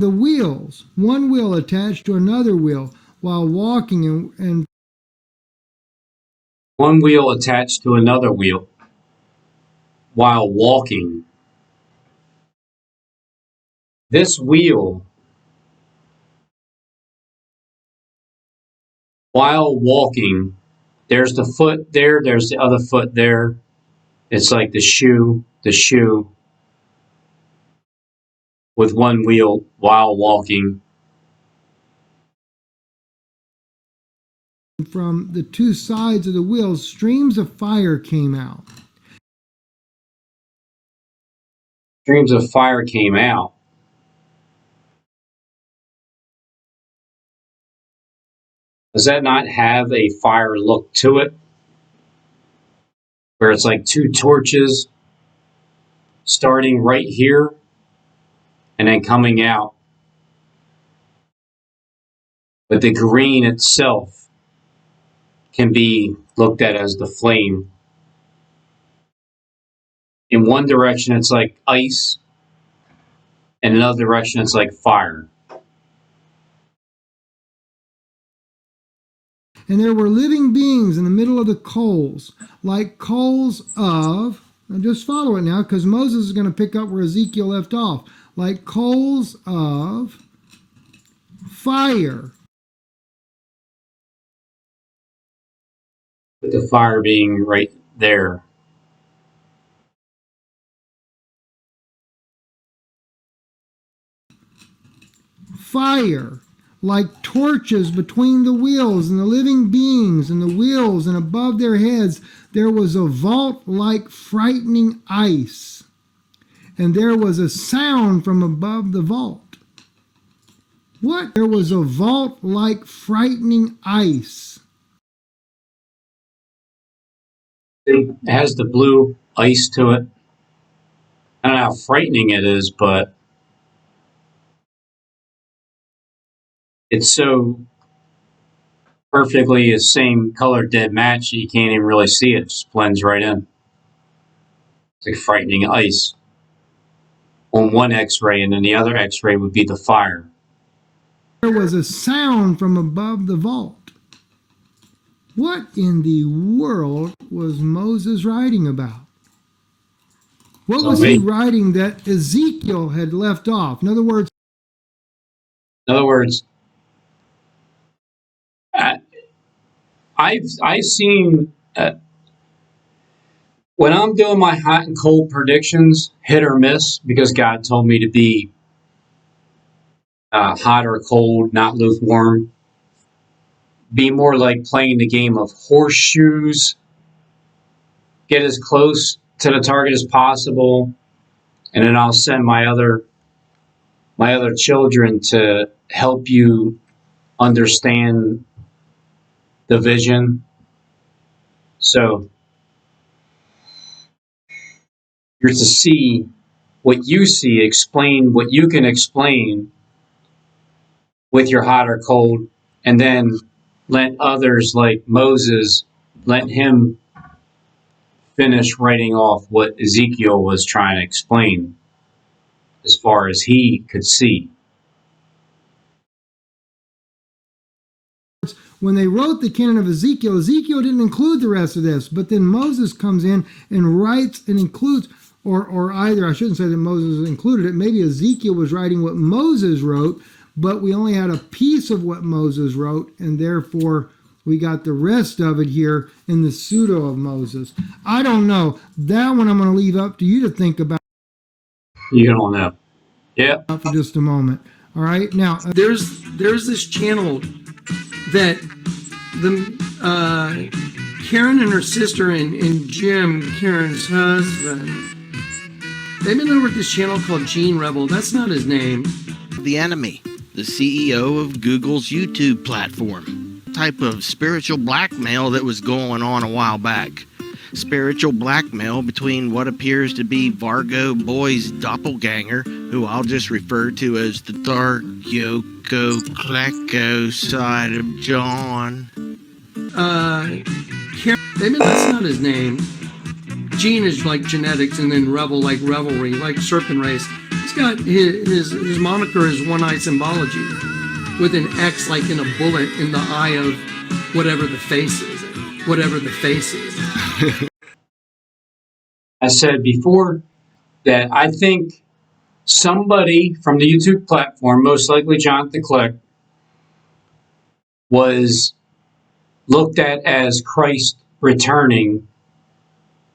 the wheels, one wheel attached to another wheel while walking and one wheel attached to another wheel while walking. This wheel, while walking, there's the foot there, there's the other foot there. It's like the shoe with one wheel while walking. from the two sides of the wheels, streams of fire came out. Streams of fire came out. Does that not have a fire look to it? Where it's like two torches starting right here and then coming out. But the green itself can be looked at as the flame. In one direction, it's like ice. In another direction, it's like fire. And there were living beings in the middle of the coals, like coals of, now just follow it now, because Moses is going to pick up where Ezekiel left off, like coals of fire. With the fire being right there. Fire, like torches between the wheels and the living beings and the wheels, and above their heads there was a vault like frightening ice, and there was a sound from above the vault. What? There was a vault like frightening ice. It has the blue ice to it. I don't know how frightening it is, but it's so perfectly the same color dead match you can't even really see it. It just blends right in. It's like frightening ice on one x-ray, and then the other x-ray would be the fire. There was a sound from above the vault. What in the world was Moses writing about? What was he writing that Ezekiel had left off? In other words, I've seen when I'm doing my hot and cold predictions, hit or miss, because God told me to be hot or cold, not lukewarm. Be more like playing the game of horseshoes. Get as close to the target as possible, and then I'll send my other children to help you understand the vision. So you're to see what you see, explain what you can explain with your hot or cold, and then let others like Moses, let him finish writing off what Ezekiel was trying to explain as far as he could see. when they wrote the canon of Ezekiel, Ezekiel didn't include the rest of this, but then Moses comes in and writes and includes, or either, I shouldn't say that Moses included it, maybe Ezekiel was writing what Moses wrote, but we only had a piece of what Moses wrote, and therefore we got the rest of it here in the pseudo of Moses. I don't know. That one I'm going to leave up to you to think about. You don't know. Yeah. For just a moment. All right. Now, there's this channel that the Karen and her sister and Jim, Karen's husband, they've been over at this channel called Gene Rebel. That's not his name. The Enemy, the CEO of Google's YouTube platform. Type of spiritual blackmail that was going on a while back. Spiritual blackmail between what appears to be Vargo Boy's doppelganger, who I'll just refer to as the dark Yoko Klecko side of John. That's not his name. Gene is like genetics, and then Rebel like revelry, like serpent race. He's got his moniker is One Eye Symbology, with an X like in a bullet in the eye of whatever the face is. Whatever the face is. I said before that I think somebody from the YouTube platform, most likely Jonathan Kleck, was looked at as Christ returning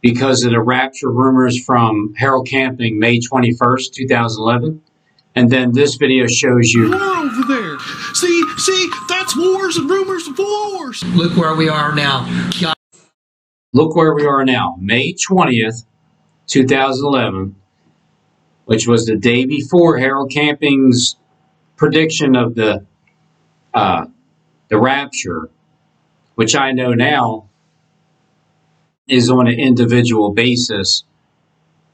because of the rapture rumors from Harold Camping, May 21st, 2011. And then this video shows you. War over there. See, that's wars and rumors of wars. Look where we are now. Look where we are now, May 20th, 2011, which was the day before Harold Camping's prediction of the rapture, which I know now is on an individual basis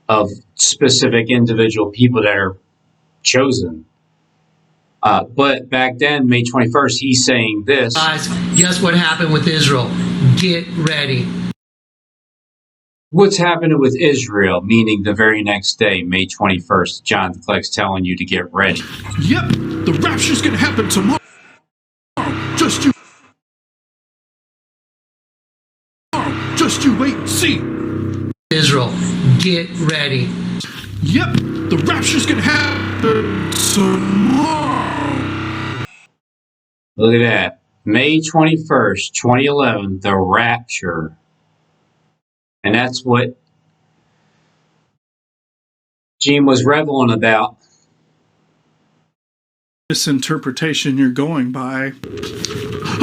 of specific individual people that are chosen. But back then, May 21st, he's saying this. Guys, guess what happened with Israel? Get ready. What's happening with Israel, meaning the very next day, May 21st, Jonathan Kleck's telling you to get ready. Yep, the rapture's gonna happen tomorrow. Just you wait and see. Israel, get ready. Yep, the rapture's gonna happen tomorrow. Look at that. May 21st, 2011, the rapture. And that's what Gene was reveling about. Misinterpretation you're going by.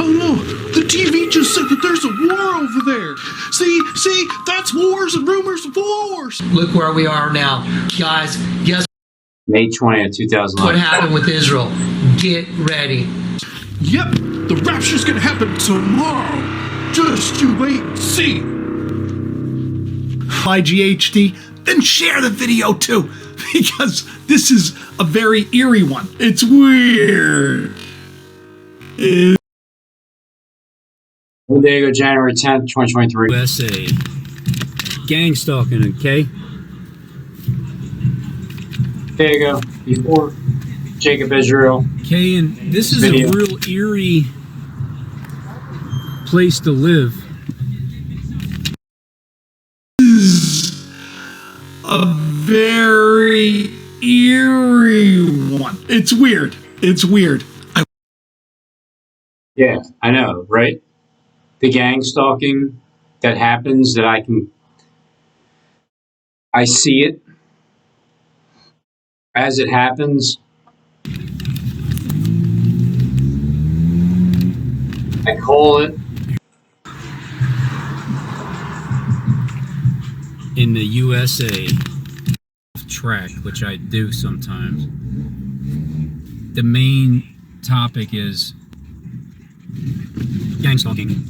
Oh no, the TV just said that there's a war over there. See, that's wars and rumors of wars. Look where we are now. Guys, guess May 20th, 2011. what happened with Israel? Get ready. Yep, the rapture's gonna happen tomorrow. Just you wait and see. By GHD, then share the video too, because this is a very eerie one. It's weird. Well, there you go, January 10th, 2023. USA. Gang stalking, okay? There you go. Before Jacob Israel. Okay, and this is Video. a real eerie place to live. A very eerie one. It's weird. It's weird. Yeah, I know, right? The gang stalking that happens that I see it as it happens. I call it. In the USA, off track, which I do sometimes. The main topic is gang stalking.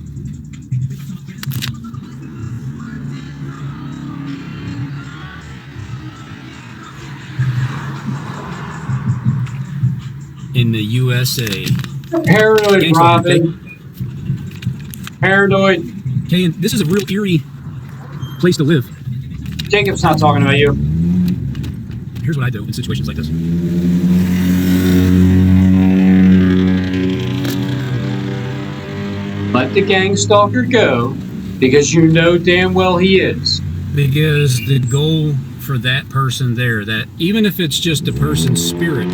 In the USA. Paranoid Gang Robin. stalking, Paranoid. okay, and this is a real eerie place to live. Jacob's not talking about you. Here's what I do in situations like this. Let the gang stalker go because you know damn well he is. Because the goal for that person there, that even if it's just a person's spirit,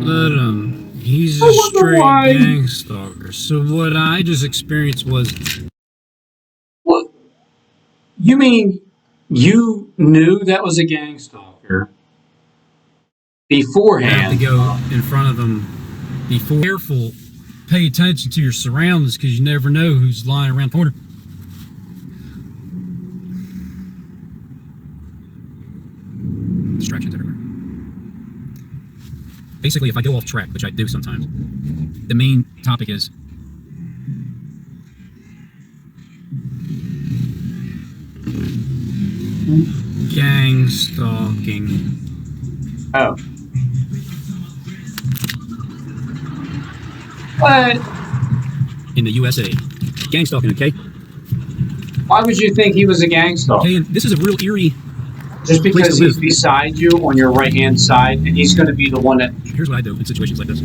let him. He's a straight why. gang stalker. So what I just experienced was, What? You mean you knew that was a gang stalker I have beforehand? to go in front of them. Be careful. Pay attention to your surroundings because you never know who's lying around the corner. Distractions everywhere. Basically, if I go off track, which I do sometimes, the main topic is gang stalking. Oh. What? In the USA. Gang stalking, okay? Why would you think he was a gang stalker? Okay, and this is a real eerie. Just place because to he's live. beside you on your right hand side, and he's going to be the one that. Here's what I do in situations like this.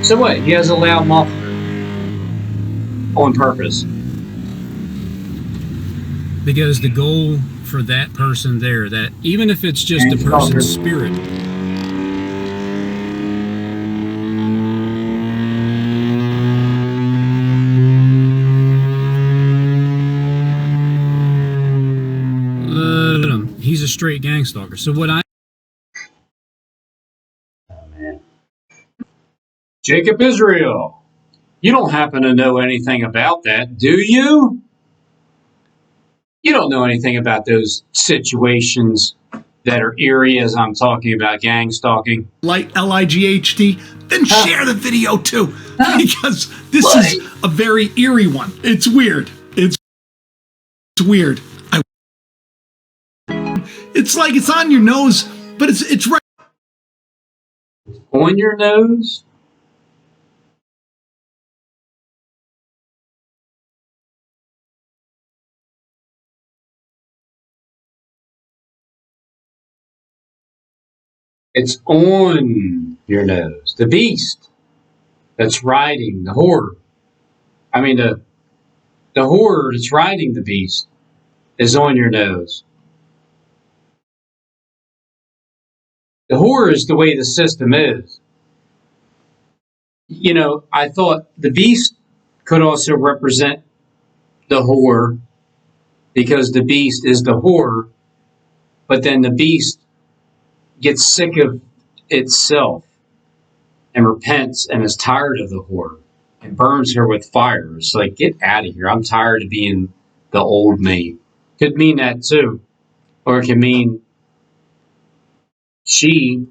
So what? He has a loud muffler on purpose. Because the goal for that person there, that even if it's just a Gang stalker. person's spirit, he's a straight gang stalker. So what I Jacob Israel, you don't happen to know anything about that, do you? You don't know anything about those situations that are eerie as I'm talking about gang stalking. Like LIGHT, then share the video too, because this is a very eerie one. It's weird. It's weird. It's like it's on your nose, but it's right. On your nose? It's on your nose. The beast that's riding the horror. I mean, the horror that's riding the beast is on your nose. The horror is the way the system is. You know, I thought the beast could also represent the horror because the beast is the horror, but then the beast gets sick of itself and repents and is tired of the horror and burns her with fire. It's like, get out of here. I'm tired of being the old me. Could mean that too. Or it can mean she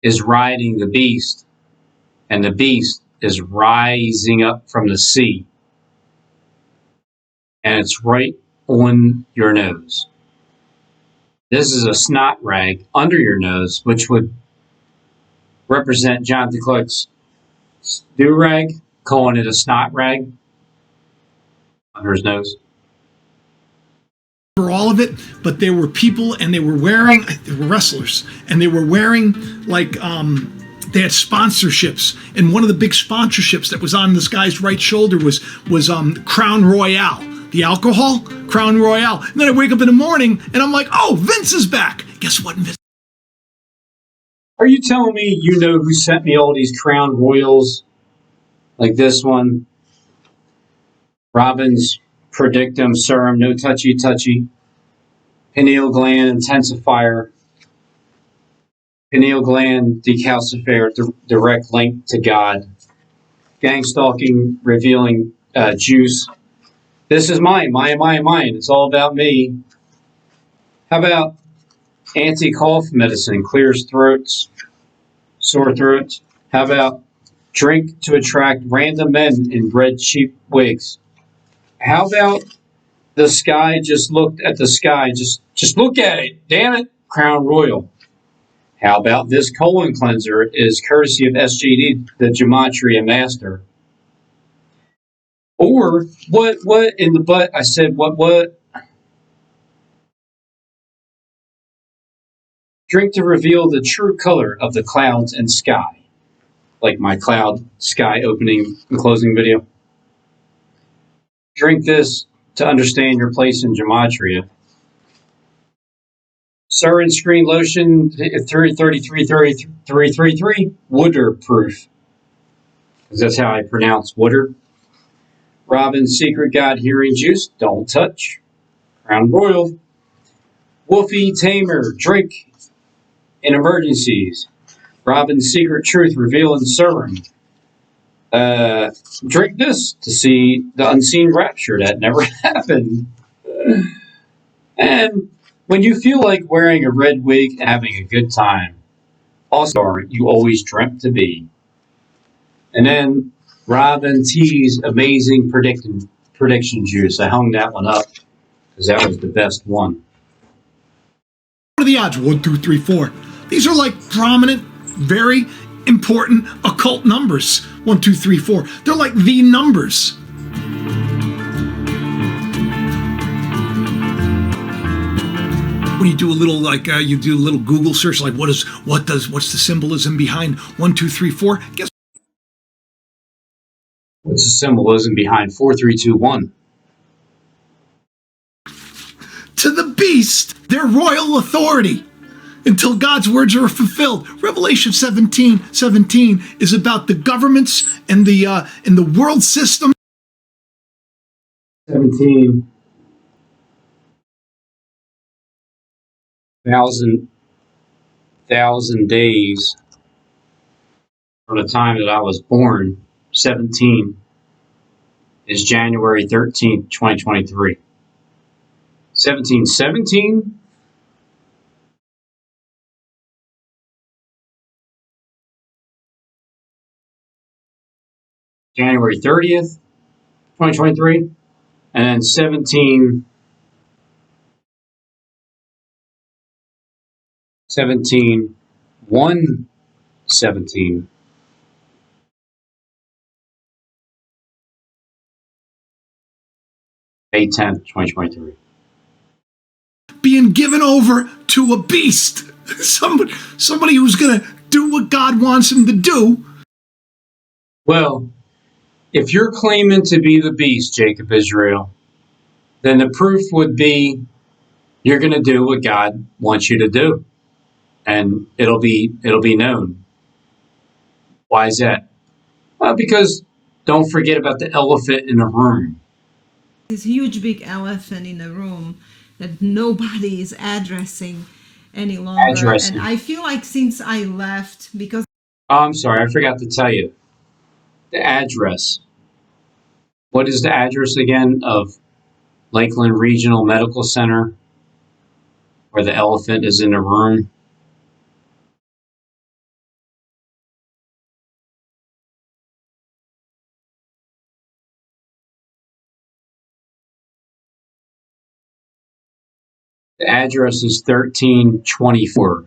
is riding the beast and the beast is rising up from the sea. And it's right on your nose. This is a snot rag under your nose, which would represent Jonathan Clark's do-rag, calling it a snot rag under his nose. For all of it, but there were people and they were wrestlers and they were wearing like they had sponsorships, and one of the big sponsorships that was on this guy's right shoulder was Crown Royale, the alcohol, Crown Royale. And then I wake up in the morning and I'm like, oh, Vince is back. Guess what, Vince? Are you telling me you know who sent me all these Crown Royals like this one? Robin's Predictum Serum, No Touchy Touchy, Pineal Gland Intensifier, Pineal Gland Decalcifier, Direct Link to God, Gang Stalking Revealing Juice. This is mine. It's all about me. How about anti-cough medicine, clears throats, sore throats? How about drink to attract random men in red cheap wigs? How about the sky? Just looked at the sky. Just look at it. Damn it. Crown Royal. How about this colon cleanser is courtesy of SGD, the Gematria Master. Or what in the butt? I said what? Drink to reveal the true color of the clouds and sky. Like my cloud sky opening and closing video. Drink this to understand your place in Gematria. Surin Screen Lotion 333 waterproof. Because that's how I pronounce water. Robin's Secret God Hearing Juice, don't touch. Crown Royal. Wolfie Tamer, drink in emergencies. Robin's Secret Truth Revealing Serum. Drink this to see the unseen rapture that never happened. And when you feel like wearing a red wig and having a good time, also you always dreamt to be. And then Robin T's amazing prediction juice. I hung that one up because that was the best one. What are the odds? 1, 2, 3, 4. These are like prominent, very important occult numbers. 1, 2, 3, 4. They're like the numbers. When you do a little you do a little Google search, like what's the symbolism behind 1, 2, 3, 4? Guess What's the symbolism behind 4321? to the beast their royal authority until God's words are fulfilled. Revelation 17:17 is about the governments and the world system. 17,000 days from the time that I was born. 17 is January 13th, 2023. 1717? January 30th, 2023. And then 17 117 May 10th, 2023. Being given over to a beast. Somebody who's going to do what God wants him to do. Well, if you're claiming to be the beast, Jacob Israel, then the proof would be you're going to do what God wants you to do. And it'll be known. Why is that? Well, because don't forget about the elephant in the room. This huge big elephant in the room that nobody is addressing any longer. And I feel like since I left, because Oh, I'm sorry, I forgot to tell you. The address. What is the address again of Lakeland Regional Medical Center, where the elephant is in the room? The address is 1324.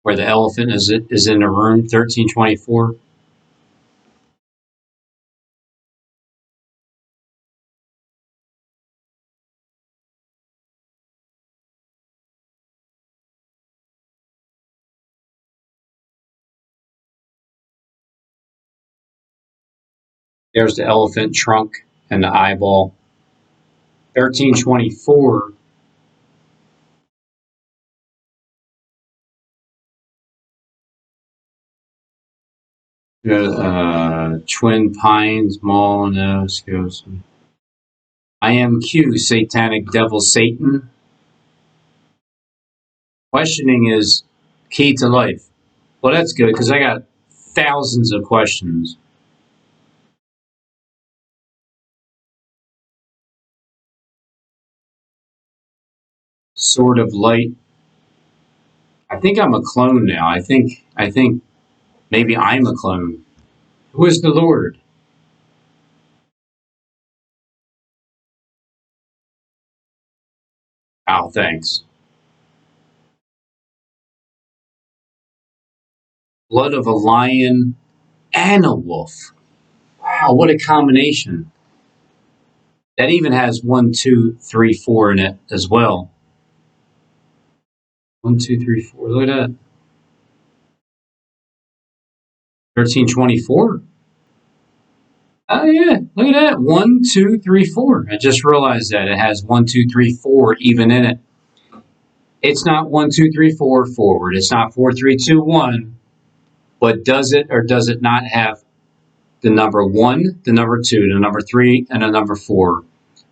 Where the elephant is in the room, 1324. There's the elephant trunk and the eyeball. 1324. Twin Pines Mall, no, excuse me. IMQ, Satanic Devil Satan. Questioning is key to life. Well, that's good because I got thousands of questions. Sword of Light. I think I'm a clone now. I think maybe I'm a clone. Who is the Lord? Oh, thanks. Blood of a lion and a wolf. Wow, what a combination. That even has 1, 2, 3, 4 in it as well. 1, 2, 3, 4. Look at that. 1324. Oh yeah, look at that. 1, 2, 3, 4. I just realized that it has 1, 2, 3, 4 even in it. It's not 1, 2, 3, 4 forward. It's not 4, 3, 2, 1. But does it or does it not have the number 1, the number 2, the number 3, and the number 4?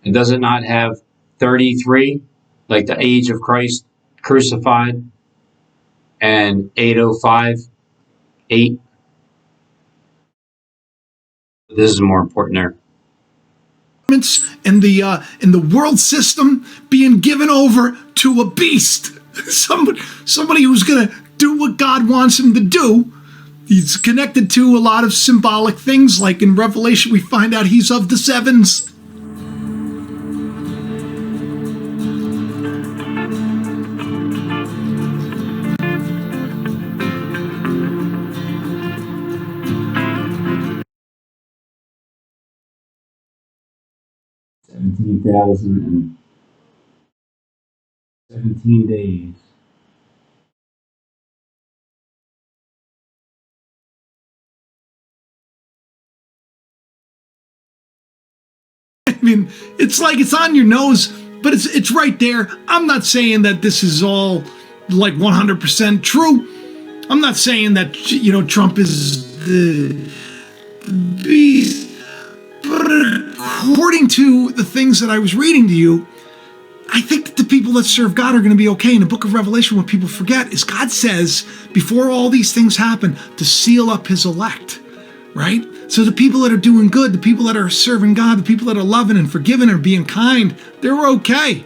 And does it not have 33, like the age of Christ crucified, and 805, 8? This is more important there. And the world system being given over to a beast. Somebody who's going to do what God wants him to do. He's connected to a lot of symbolic things, like in Revelation we find out he's of the sevens. 17,017 days. I mean, it's like it's on your nose, but it's right there. I'm not saying that this is all like 100% true. I'm not saying that Trump is the beast, but according to the things that I was reading to you, I think that the people that serve God are going to be okay. In the book of Revelation, what people forget is God says, before all these things happen, to seal up his elect, right? So the people that are doing good, the people that are serving God, the people that are loving and forgiving and being kind, they're okay.